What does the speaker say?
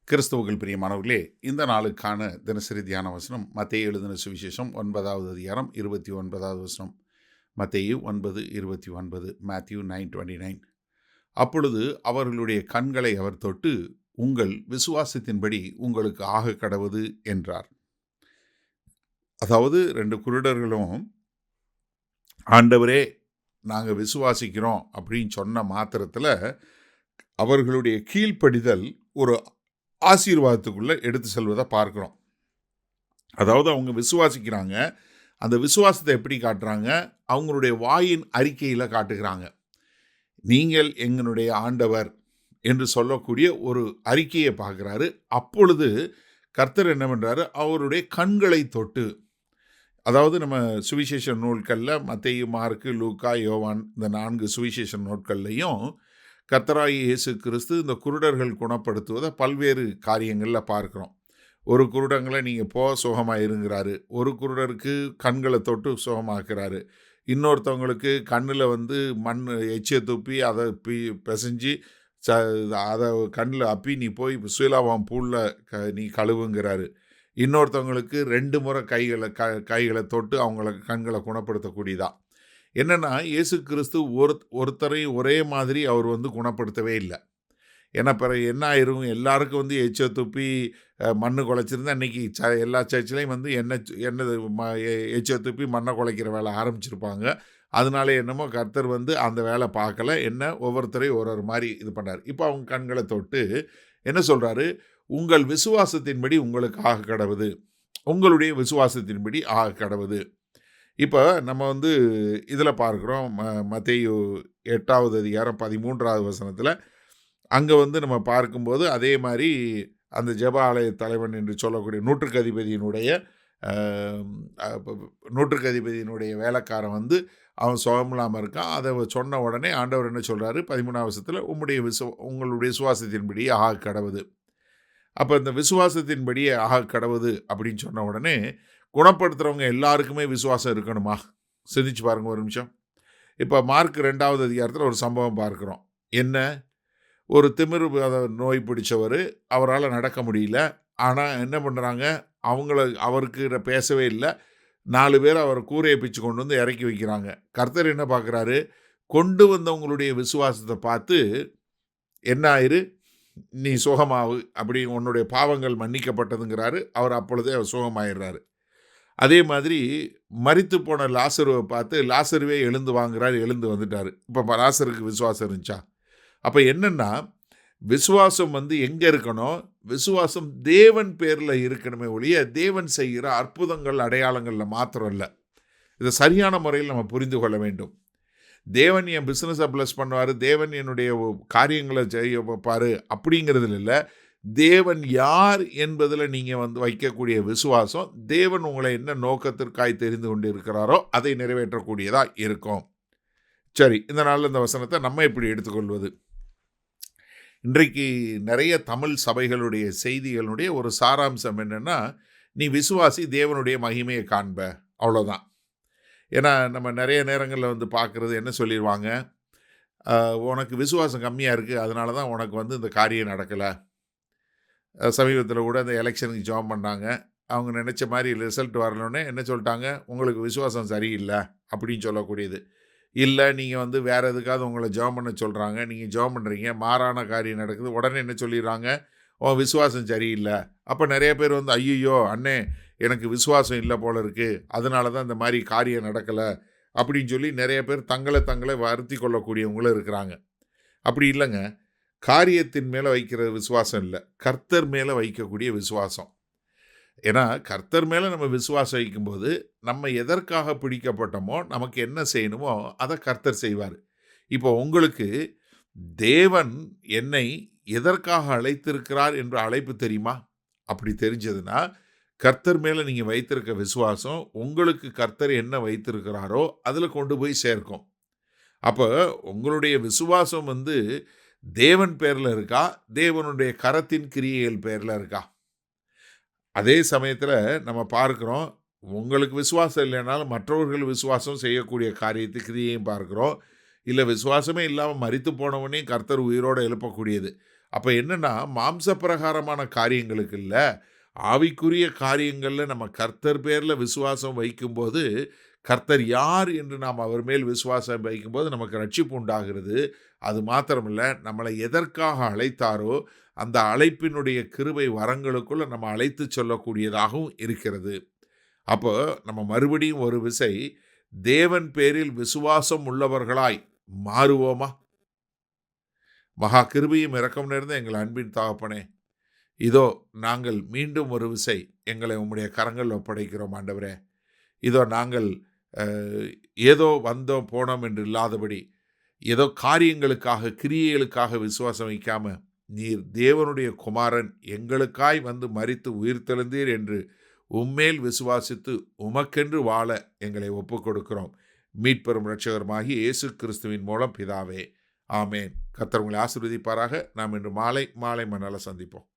கிறிஸ்துவுக்குள் பிரியமானவர்களே, இந்த நாளுக்கான தினசரி தியான வசனம் மத்தேயு எழுதின சுவிசேஷம் 9வது அதிகாரம் 29வது வசனம். மத்தேயு 9:29, மேத்யூ 9:29. அப்பொழுது அவர்களுடைய கண்களை அவர் தொட்டு, உங்கள் விசுவாசத்தின்படி உங்களுக்கு ஆக கடவது என்றார். அதாவது 2 குருடர்களும், ஆண்டவரே நாங்கள் விசுவாசிக்கிறோம் அப்படின்னு சொன்ன மாத்திரத்தில் அவர்களுடைய கீழ்ப்படிதல் ஒரு ஆசீர்வாதத்துக்குள்ளே எடுத்து செல்வதை பார்க்குறோம். அதாவது அவங்க விசுவாசிக்கிறாங்க. அந்த விசுவாசத்தை எப்படி காட்டுறாங்க? அவங்களுடைய வாயின் அறிக்கையில் காட்டுகிறாங்க. நீங்கள் எங்களுடைய ஆண்டவர் என்று சொல்லக்கூடிய ஒரு அறிக்கையை பார்க்குறாரு. அப்பொழுது கர்த்தர் என்ன பண்ணுறாரு? அவருடைய கண்களை தொட்டு, அதாவது நம்ம சுவிசேஷ நூல்களில் மத்தேயு, மார்க்கு, லூக்கா, யோவான் இந்த 4 சுவிசேஷ நூல்கள்லையும் கர்த்தராகிய இயேசு கிறிஸ்து இந்த குருடர்கள் குணப்படுத்துவதை பல்வேறு காரியங்களில் பார்க்குறோம். ஒரு குருடங்களை நீங்கள் சுகமாக இருங்கிறாரு. ஒரு குருடருக்கு கண்களை தொட்டு சுகமாக்குறாரு. இன்னொருத்தவங்களுக்கு கண்ணில் மண் எச்சியை துப்பி அதை பிசைஞ்சு அதை கண்ணில் அப்பி நீ போய் சுயலாவாம் பூலில் நீ கழுவுங்கிறாரு. இன்னொருத்தவங்களுக்கு 2 முறை கைகளை தொட்டு அவங்கள கண்களை குணப்படுத்தக்கூடியதான். என்னென்னா, இயேசு கிறிஸ்து ஒருத்தரையும் ஒரே மாதிரி அவர் குணப்படுத்தவே இல்லை. ஏன்னா பிறகு என்ன ஆயிரும், எல்லாருக்கும் எச்சை துப்பி மண்ணு குலைச்சிருந்தா இன்றைக்கி எல்லா சர்ச்சிலையும் எச்சை துப்பி மண்ணை குலைக்கிற வேலை ஆரம்பிச்சிருப்பாங்க. அதனால என்னமோ கர்த்தர் அந்த வேலை பார்க்கல. ஒவ்வொருத்தரையும் ஒரு மாதிரி இது பண்ணார். இப்போ அவங்க கண்களை தொட்டு என்ன சொல்கிறாரு? உங்கள் விசுவாசத்தின்படி உங்களுக்கு ஆக கடவுது, உங்களுடைய விசுவாசத்தின்படி ஆக கடவுது. இப்போ நம்ம இதில் பார்க்குறோம், மத்தேயு 8வது அதிகாரம் 13வது வசனத்தில் அங்கே நம்ம பார்க்கும்போது அதே மாதிரி அந்த ஜெப ஆலய தலைவன் என்று சொல்லக்கூடிய நூற்றுக்கு அதிபதியினுடைய வேலைக்காரன் அவன் சுகமில்லாமல் இருக்கான். அதை சொன்ன உடனே ஆண்டவர் என்ன சொல்கிறாரு? 13வது வசனத்தில் உங்களுடைய விசுவாசத்தின்படி ஆக கடவுது. அப்போ இந்த விசுவாசத்தின்படி ஆக கடவுது அப்படின்னு சொன்ன உடனே குணப்படுத்துகிறவங்க எல்லாருக்குமே விசுவாசம் இருக்கணுமா? சிந்திச்சு பாருங்கள் ஒரு நிமிஷம். இப்போ மார்க் 2வது அதிகாரத்தில் ஒரு சம்பவம் பார்க்குறோம். என்ன? ஒரு திமிரு நோய் பிடிச்சவர், அவரால் நடக்க முடியல. ஆனால் என்ன பண்ணுறாங்க? அவருக்கு பேசவே இல்லை. 4 பேர் அவர் கூரையை பிச்சு கொண்டு இறக்கி வைக்கிறாங்க. கர்த்தர் என்ன பார்க்குறாரு? கொண்டு வந்தவங்களுடைய விசுவாசத்தை பார்த்து, என்ன ஆயிரு, நீ சுகமாவு, அப்படி உன்னுடைய பாவங்கள் மன்னிக்கப்பட்டதுங்கிறாரு. அவர் அப்பொழுதே சுகமாயிடுறாரு. அதே மாதிரி மரித்து போன லாசருவை பார்த்து, லாசருவே எழுந்து வாங்குறாரு, எழுந்து வந்துட்டார். இப்போ லாசருக்கு விசுவாசம் இருந்துச்சா? அப்போ என்னென்னா, விசுவாசம் எங்கே இருக்கணும்? விசுவாசம் தேவன் பேரில் இருக்கணுமே ஒழிய தேவன் செய்கிற அற்புதங்கள் அடையாளங்களில் மாத்திரம் இல்லை. இதை சரியான முறையில் நம்ம புரிந்து கொள்ள வேண்டும். தேவன் என் பிஸ்னஸை ப்ளஸ் பண்ணுவார், தேவன் என்னுடைய காரியங்களை செய்ய வைப்பார் அப்படிங்கிறதுல இல்லை. தேவன் யார் என்பதில் நீங்கள் வைக்கக்கூடிய விசுவாசம், தேவன் உங்களை என்ன நோக்கத்திற்காய் தெரிந்து கொண்டு இருக்கிறாரோ அதை நிறைவேற்றக்கூடியதாக இருக்கும். சரி, இந்த நாளில் இந்த வசனத்தை நம்ம எப்படி எடுத்துக்கொள்வது? இன்றைக்கு நிறைய தமிழ் சபைகளுடைய செய்திகளுடைய ஒரு சாராம்சம் என்னென்னா, நீ விசுவாசி, தேவனுடைய மகிமையை காண்ப, அவ்வளோதான். ஏன்னா நம்ம நிறைய நேரங்களில் பார்க்குறது என்ன சொல்லிடுவாங்க, உனக்கு விசுவாசம் கம்மியாக இருக்குது, அதனால தான் உனக்கு இந்த காரியம் நடக்கலை. சமீபத்தில் கூட அந்த எலெக்ஷனுக்கு ஜாம் பண்ணாங்க. அவங்க நினச்ச மாதிரி ரிசல்ட் வரலோன்னே என்ன சொல்லிட்டாங்க? உங்களுக்கு விசுவாசம் சரியில்லை அப்படின்னு சொல்லக்கூடியது. இல்லை, நீங்கள் வேறு எதுக்காவது உங்களை ஜாம் பண்ண சொல்கிறாங்க, நீங்கள் ஜாம் பண்ணுறீங்க, மாறான காரியம் நடக்குது, உடனே என்ன சொல்லிடுறாங்க? விசுவாசம் சரியில்லை. அப்போ நிறைய பேர் ஐயோ அண்ணே எனக்கு விசுவாசம் இல்லை போல இருக்குது, அதனால தான் இந்த மாதிரி காரியம் நடக்கலை அப்படின்னு சொல்லி நிறைய பேர் தங்களை வருத்தி கொள்ளக்கூடியவங்களும் இருக்கிறாங்க. அப்படி இல்லைங்க. காரியத்தின் மேலே வைக்கிற விசுவாசம் இல்லை, கர்த்தர் மேலே வைக்கக்கூடிய விசுவாசம். ஏன்னா கர்த்தர் மேலே நம்ம விசுவாசம் வைக்கும்போது நம்ம எதற்காக பிடிக்கப்பட்டோமோ, நமக்கு என்ன செய்யணுமோ அதை கர்த்தர் செய்வார். இப்போ உங்களுக்கு தேவன் என்னை எதற்காக அழைத்திருக்கிறார் என்ற அழைப்பு தெரியுமா? அப்படி தெரிஞ்சதுன்னா கர்த்தர் மேலே நீங்கள் வைத்திருக்க விசுவாசம் உங்களுக்கு கர்த்தர் என்ன வைத்திருக்கிறாரோ அதில் கொண்டு போய் சேர்க்கும். அப்போ உங்களுடைய விசுவாசம் தேவன் பேரில் இருக்கா, தேவனுடைய கரத்தின் கிரியைகள் பேரில் இருக்கா? அதே சமயத்தில் நம்ம பார்க்குறோம், உங்களுக்கு விசுவாசம் இல்லைனாலும் மற்றவர்கள் விசுவாசம் செய்யக்கூடிய காரியத்தை கிரியையும் பார்க்குறோம். இல்லை, விசுவாசமே இல்லாமல் மரித்து போனவனையும் கர்த்தர் உயிரோடு எழுப்பக்கூடியது. அப்ப என்னன்னா, மாம்ச பிரகாரமான காரியங்களுக்கு இல்ல, ஆவிக்குரிய காரியங்கள்ல நம்ம கர்த்தர் பேர்ல விசுவாசம் வைக்கும்போது, கர்த்தர் யார் என்று நாம் அவர் மேல் விசுவாசம் வைக்கும்போது நமக்கு ரட்சிப்பு உண்டாகிறது. அது மாத்திரமல்ல, நம்மளை எதற்காக அழைத்தாரோ, அந்த அழைப்பினுடைய கிருபை வரங்களுக்குள்ள நம்ம அழைத்துச் செல்லக்கூடியதாகவும் இருக்கிறது. அப்போ நம்ம மறுபடியும் ஒரு விசை தேவன் பேரில் விசுவாசம் உள்ளவர்களாய் மாறுவோமா? மகா கிருபையும் இரக்கம் நிறைந்த எங்கள் அன்பின் தகப்பனே, இதோ நாங்கள் மீண்டும் ஒரு விசை எங்களை உம்முடைய கரங்களில் ஒப்படைக்கிறோம் ஆண்டவரே. இதோ நாங்கள் அ ஏதோ வந்தோம், போனோம் என்று இல்லாதபடி, ஏதோ காரியங்களுக்காக, கிரியைகளுக்காக விசுவாசம் வைக்காம, நீர் தேவனுடைய குமாரன் எங்களுக்காய் வந்து மரித்து உயிர்த்தெழுந்தீர் என்று உம்மேல் விசுவாசித்து உமக்கென்று வாழ எங்களை ஒப்புக்கொடுக்கிறோம். மீட்பெரும் இரட்சகருமாகிய இயேசு கிறிஸ்துவின் மூலம் பிதாவே. ஆமென். கர்த்தர் உங்களை ஆசீர்வதிப்பாராக. நாம் இன்று மாலை மணால சந்திப்போம்.